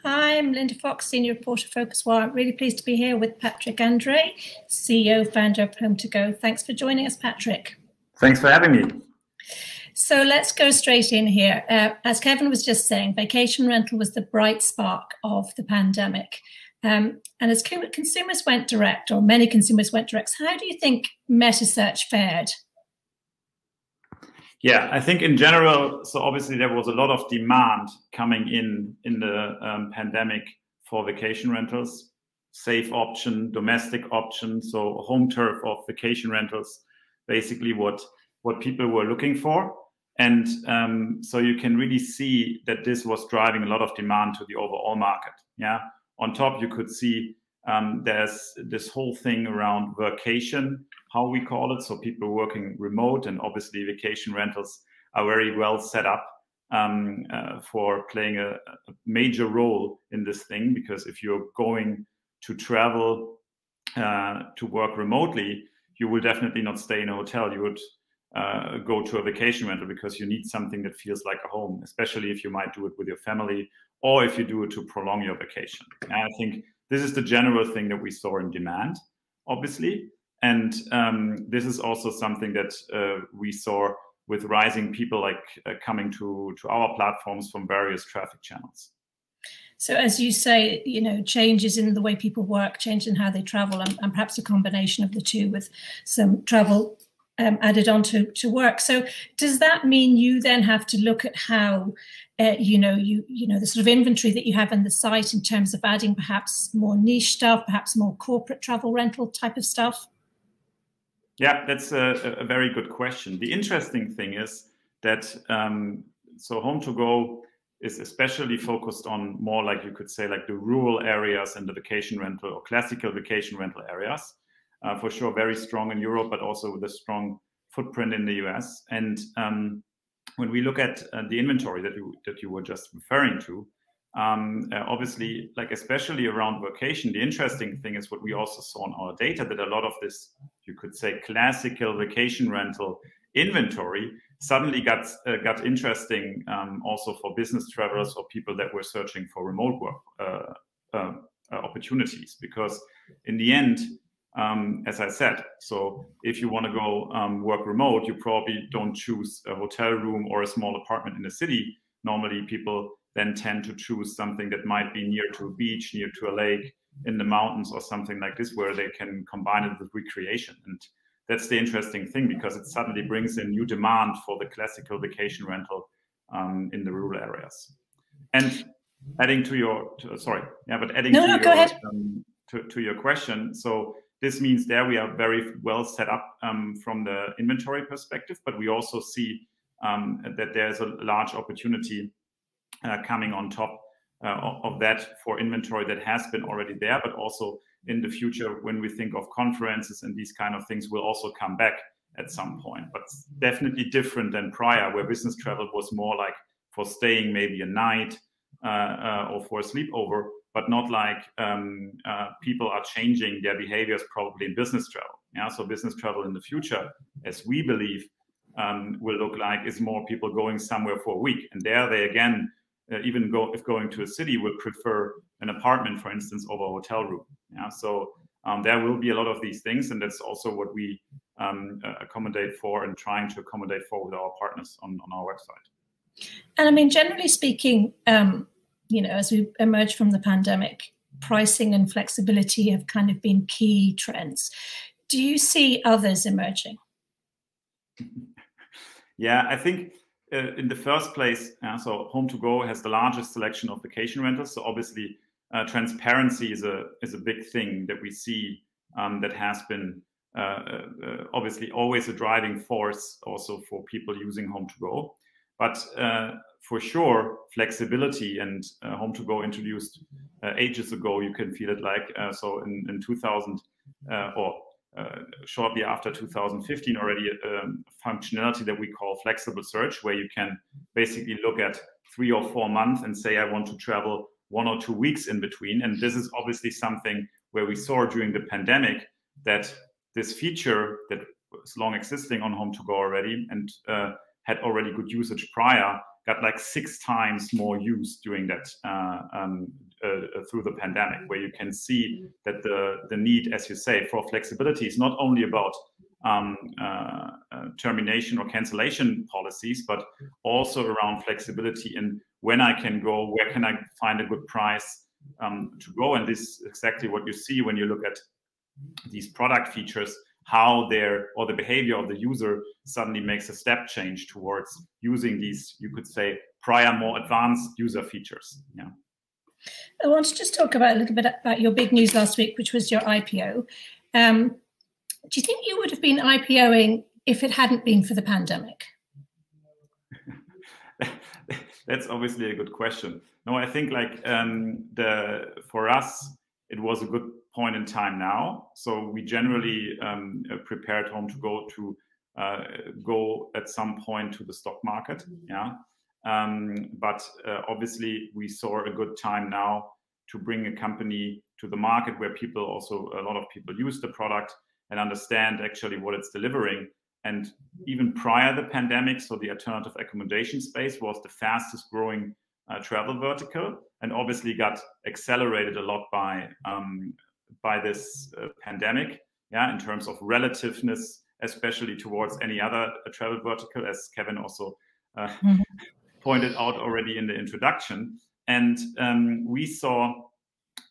I'm Linda Fox, Senior Reporter, PhocusWire. I'm really pleased to be here with Patrick Andrae, CEO, founder of HomeToGo. Thanks for joining us, Patrick. Thanks for having me. So let's go straight in here. As Kevin was just saying, vacation rental was the bright spark of the pandemic. And as consumers went direct, or many consumers went direct, how do you think meta search fared? Yeah, I think in general, so obviously there was a lot of demand coming in the pandemic for vacation rentals, safe option, domestic option, so home turf of vacation rentals, basically what people were looking for. And so you can really see that this was driving a lot of demand to the overall market. Yeah. On top, you could see there's this whole thing around workation, how we call it. So people working remote, and obviously vacation rentals are very well set up for playing a major role in this thing. Because if you're going to travel to work remotely, you will definitely not stay in a hotel. You would go to a vacation rental because you need something that feels like a home, especially if you might do it with your family or if you do it to prolong your vacation. And I think this is the general thing that we saw in demand, obviously. And this is also something that we saw with rising people like coming to our platforms from various traffic channels. So as you say, you know, changes in the way people work, change in how they travel, and perhaps a combination of the two with some travel added on to work. So does that mean you then have to look at how, you know, the sort of inventory that you have on the site in terms of adding perhaps more niche stuff, perhaps more corporate travel rental type of stuff? Yeah, that's a very good question. The interesting thing is that, so HomeToGo is especially focused on more, like you could say, like the rural areas and the vacation rental or classical vacation rental areas. For sure, very strong in Europe, but also with a strong footprint in the US. And when we look at the inventory that you were just referring to, obviously, like especially around vacation, the interesting thing is what we also saw in our data, that a lot of this, you could say, classical vacation rental inventory suddenly got interesting also for business travelers or people that were searching for remote work opportunities. Because in the end, as I said, so if you want to go work remote, you probably don't choose a hotel room or a small apartment in the city. Normally people then tend to choose something that might be near to a beach, near to a lake, in the mountains or something like this, where they can combine it with recreation. And that's the interesting thing, because it suddenly brings in new demand for the classical vacation rental in the rural areas. And adding to your, to your question, so this means there we are very well set up from the inventory perspective, but we also see that there's a large opportunity coming on top of that for inventory that has been already there, but also in the future when we think of conferences and these kind of things will also come back at some point. But it's definitely different than prior, where business travel was more like for staying maybe a night or for a sleepover, but not like people are changing their behaviors probably in business travel. Yeah, so business travel in the future, as we believe, will look like is more people going somewhere for a week, and there they again, if going to a city, would prefer an apartment, for instance, over a hotel room. Yeah, so there will be a lot of these things, and that's also what we accommodate for and trying to accommodate for with our partners on our website. And I mean, generally speaking, you know, as we emerge from the pandemic, pricing and flexibility have kind of been key trends. Do you see others emerging? Yeah, I think in the first place, so HomeToGo has the largest selection of vacation rentals. So obviously, transparency is a big thing that we see that has been obviously always a driving force also for people using HomeToGo. But for sure, flexibility, and HomeToGo introduced ages ago, you can feel it like, so in 2000 or shortly after 2015 already, functionality that we call flexible search, where you can basically look at 3 or 4 months and say, I want to travel 1 or 2 weeks in between. And this is obviously something where we saw during the pandemic that this feature that long existing on HomeToGo already and had already good usage prior, got like 6 times more use during that through the pandemic, where you can see that the need, as you say, for flexibility is not only about termination or cancellation policies, but also around flexibility in when I can go, where can I find a good price to go. And this is exactly what you see when you look at these product features, how the behavior of the user suddenly makes a step change towards using these, you could say, prior more advanced user features. Yeah. I want to just talk about a little bit about your big news last week, which was your IPO. Do you think you would have been IPOing if it hadn't been for the pandemic? That's obviously a good question. No, I think like for us, it was a good point in time now. So we generally prepared HomeToGo to go at some point to the stock market. Yeah. But obviously we saw a good time now to bring a company to the market where a lot of people use the product and understand actually what it's delivering. And even prior to the pandemic, so the alternative accommodation space was the fastest growing travel vertical, and obviously got accelerated a lot by this pandemic, yeah, in terms of relativeness, especially towards any other travel vertical, as Kevin also pointed out already in the introduction. And we saw,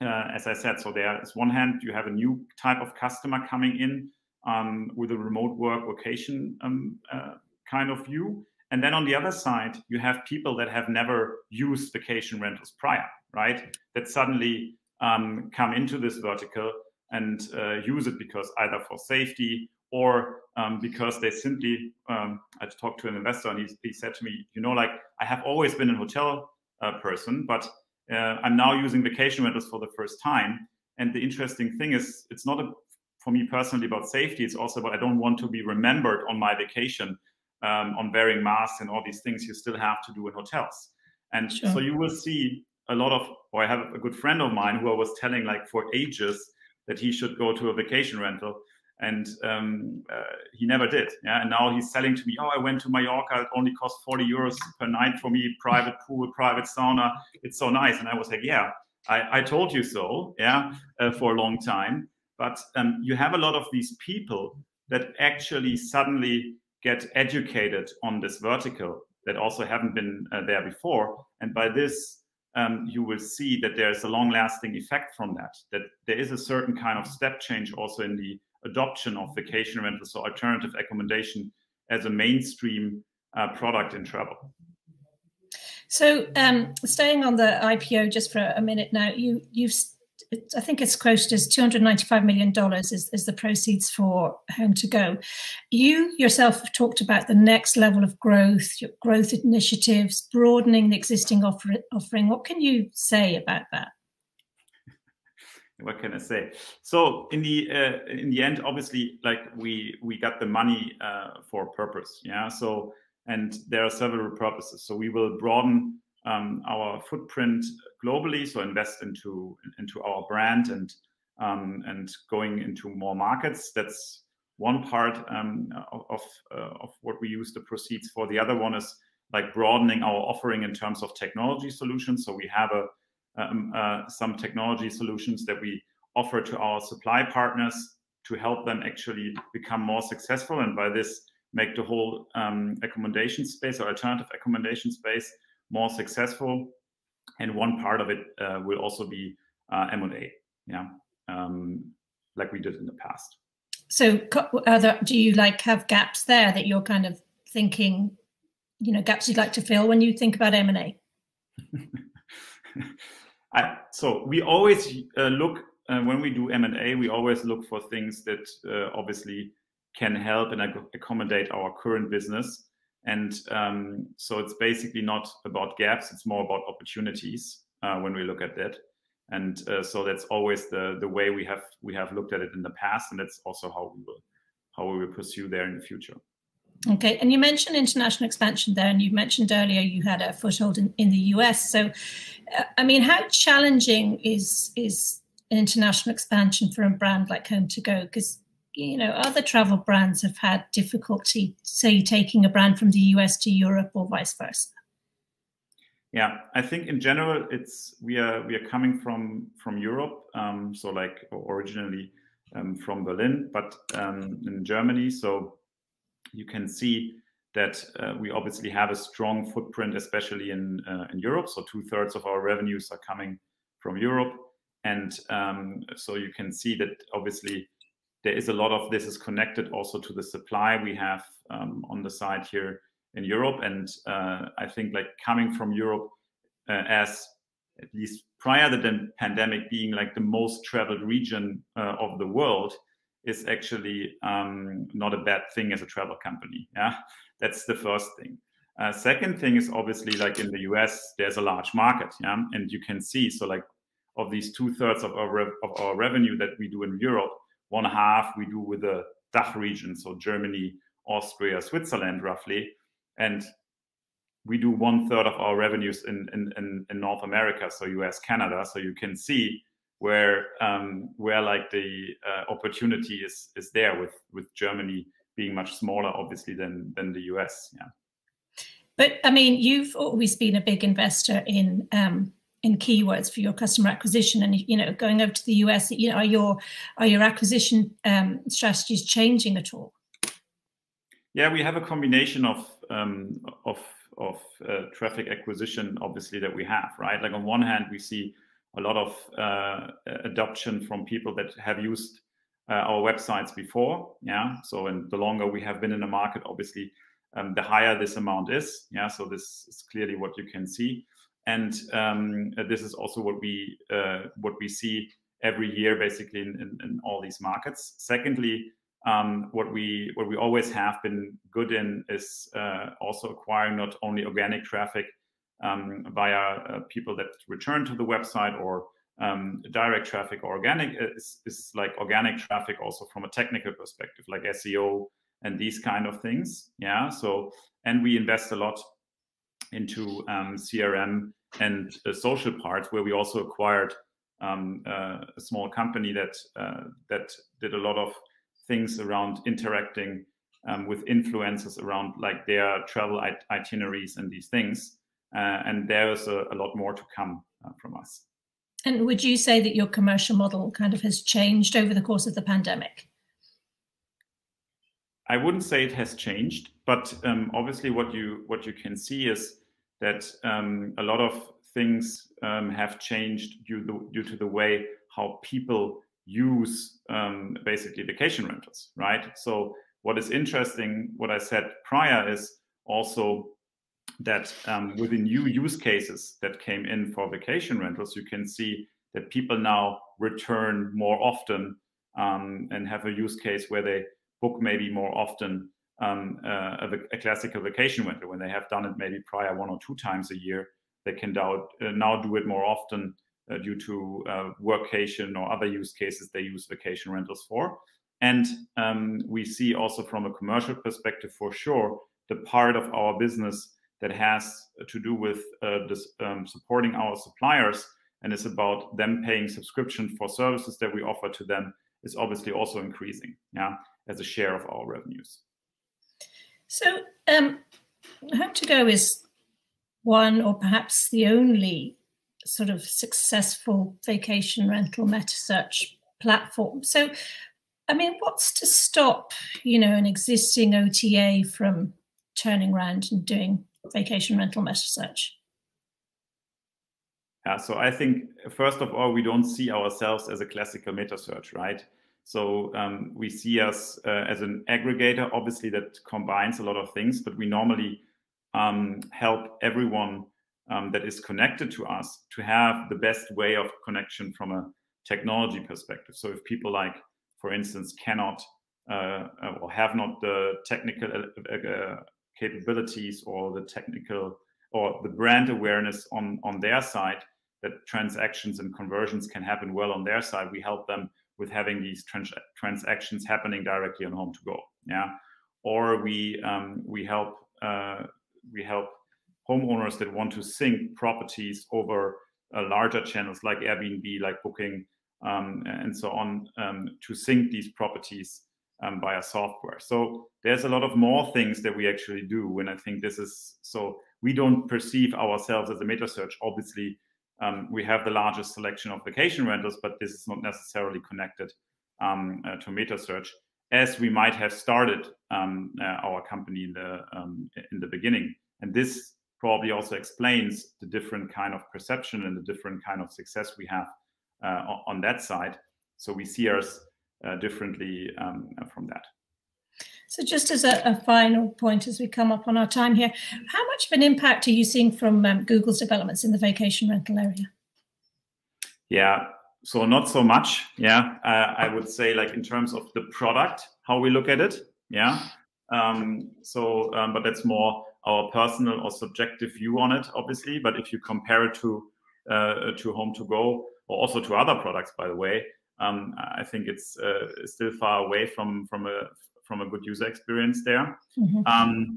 as I said, so there is one hand, you have a new type of customer coming in with a remote work location kind of view. And then on the other side, you have people that have never used vacation rentals prior, right? That suddenly come into this vertical and use it because either for safety or because they simply, I talked to an investor and he said to me, you know, like I have always been a hotel person, but I'm now using vacation rentals for the first time. And the interesting thing is, it's not for me personally about safety. It's also about, I don't want to be remembered on my vacation on wearing masks and all these things you still have to do in hotels. And sure. So you will see a lot of, or I have a good friend of mine who I was telling like for ages that he should go to a vacation rental. And he never did. Yeah? And now he's selling to me, oh, I went to Mallorca. It only cost 40 euros per night for me, private pool, private sauna. It's so nice. And I was like, yeah, I told you so, yeah, for a long time. But you have a lot of these people that actually suddenly get educated on this vertical that also haven't been there before. And by this, you will see that there's a long-lasting effect from that there is a certain kind of step change also in the adoption of vacation rentals or alternative accommodation as a mainstream product in travel. So staying on the IPO just for a minute now, I think it's quoted as $295 million is the proceeds for HomeToGo. You yourself have talked about the next level of growth, your growth initiatives, broadening the existing offering. What can you say about that? What can I say? So in the end, obviously, like we got the money for a purpose, yeah. So and there are several purposes. So we will broaden our footprint globally, so invest into our brand and going into more markets. That's one part of what we use the proceeds for. The other one is like broadening our offering in terms of technology solutions. So we have some technology solutions that we offer to our supply partners to help them actually become more successful, and by this make the whole accommodation space or alternative accommodation space more successful. And one part of it will also be M&A, yeah, like we did in the past. So do you like have gaps there that you're kind of thinking, you know, gaps you'd like to fill when you think about M&A? So we always look, when we do M&A, we always look for things that obviously can help and accommodate our current business. And so it's basically not about gaps, it's more about opportunities when we look at that. And so that's always the way we have looked at it in the past, and that's also how we will pursue there in the future. Okay, and you mentioned international expansion there, and you mentioned earlier you had a foothold in the US. So, I mean, how challenging is international expansion for a brand like HomeToGo? Because, other travel brands have had difficulty, say, taking a brand from the US to Europe or vice versa? Yeah, I think in general, we are coming from Europe, so like originally from Berlin, but in Germany. So you can see that we obviously have a strong footprint, especially in Europe. So 2/3 of our revenues are coming from Europe, and so you can see that obviously there is a lot of this is connected also to the supply we have on the side here in Europe. And I think like coming from Europe as at least prior to the pandemic being like the most traveled region of the world is actually not a bad thing as a travel company. Yeah, that's the first thing. Second thing is obviously like in the US, there's a large market. Yeah, and you can see, so like of these 2/3 of our revenue that we do in Europe, 1/2 we do with the DACH region, so Germany, Austria, Switzerland, roughly, and we do 1/3 of our revenues in North America, so US, Canada. So you can see where like the opportunity is there with Germany being much smaller, obviously, than the US. Yeah. But I mean, you've always been a big investor in keywords for your customer acquisition, and going over to the US, are your acquisition strategies changing at all? Yeah, we have a combination of traffic acquisition, obviously, that we have, right? Like on one hand, we see a lot of adoption from people that have used our websites before. Yeah, so and the longer we have been in the market, obviously, the higher this amount is. Yeah, so this is clearly what you can see. And this is also what we see every year, basically, in all these markets. Secondly, what we always have been good in is also acquiring not only organic traffic via people that return to the website, or direct traffic. Or organic is like organic traffic also from a technical perspective, like SEO and these kind of things. Yeah. So, and we invest a lot into CRM and social parts, where we also acquired a small company that did a lot of things around interacting with influencers around like their travel itineraries and these things. And there's a lot more to come from us. And would you say that your commercial model kind of has changed over the course of the pandemic? I wouldn't say it has changed, but obviously what you can see is that a lot of things have changed due to the way how people use basically vacation rentals, right? So what is interesting, what I said prior, is also that with the new use cases that came in for vacation rentals, you can see that people now return more often and have a use case where they book maybe more often a classical vacation rental. When they have done it maybe prior 1 or 2 times a year, they can now do it more often due to workation or other use cases they use vacation rentals for. And we see also from a commercial perspective, for sure, the part of our business that has to do with supporting our suppliers and is about them paying subscription for services that we offer to them is obviously also increasing, yeah, as a share of our revenues. So HomeToGo is one, or perhaps the only, sort of successful vacation rental meta search platform. So, I mean, what's to stop, an existing OTA from turning around and doing vacation rental meta search? Yeah, so I think, first of all, we don't see ourselves as a classical meta search, right? So we see us as an aggregator, obviously, that combines a lot of things, but we normally help everyone that is connected to us to have the best way of connection from a technology perspective. So if people, like, for instance, cannot or have not the technical capabilities or the technical or the brand awareness on their side, that transactions and conversions can happen well on their side, we help them with having these transactions happening directly on HomeToGo. Yeah, or we help homeowners that want to sync properties over larger channels like Airbnb, like Booking, and so on, to sync these properties via software. So there's a lot of more things that we actually do, and I think this is, so we don't perceive ourselves as a meta search. Obviously, we have the largest selection of vacation rentals, but this is not necessarily connected to meta search, as we might have started our company in the beginning. And this probably also explains the different kind of perception and the different kind of success we have on that side. So we see ours differently from that. So just as a final point, as we come up on our time here, how much of an impact are you seeing from Google's developments in the vacation rental area? Yeah, so not so much. Yeah, I would say, like, in terms of the product, how we look at it. Yeah. But that's more our personal or subjective view on it, obviously. But if you compare it to HomeToGo, or also to other products, by the way, I think it's still far away from a good user experience there. Mm-hmm.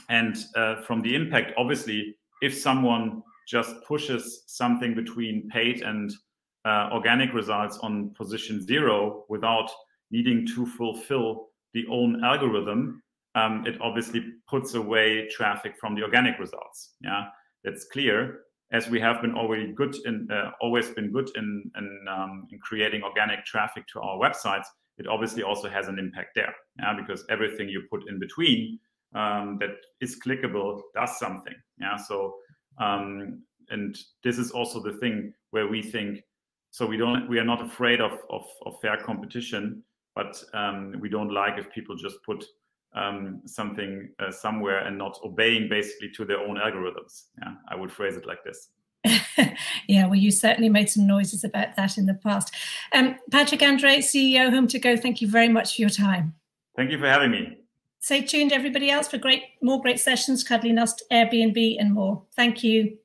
And from the impact, obviously, if someone just pushes something between paid and organic results on position 0 without needing to fulfill the own algorithm, it obviously puts away traffic from the organic results. Yeah, that's clear. As we have been always good in creating organic traffic to our websites, it obviously also has an impact there. Yeah, because everything you put in between that is clickable does something. Yeah, so and this is also the thing where we think, so we are not afraid of fair competition, but we don't like if people just put something somewhere and not obeying basically to their own algorithms. Yeah, I would phrase it like this. Yeah, well, you certainly made some noises about that in the past. Patrick Andrae, CEO, HomeToGo, thank you very much for your time. Thank you for having me. Stay tuned, everybody else, for more great sessions, Cuddly Nest, Airbnb, and more. Thank you.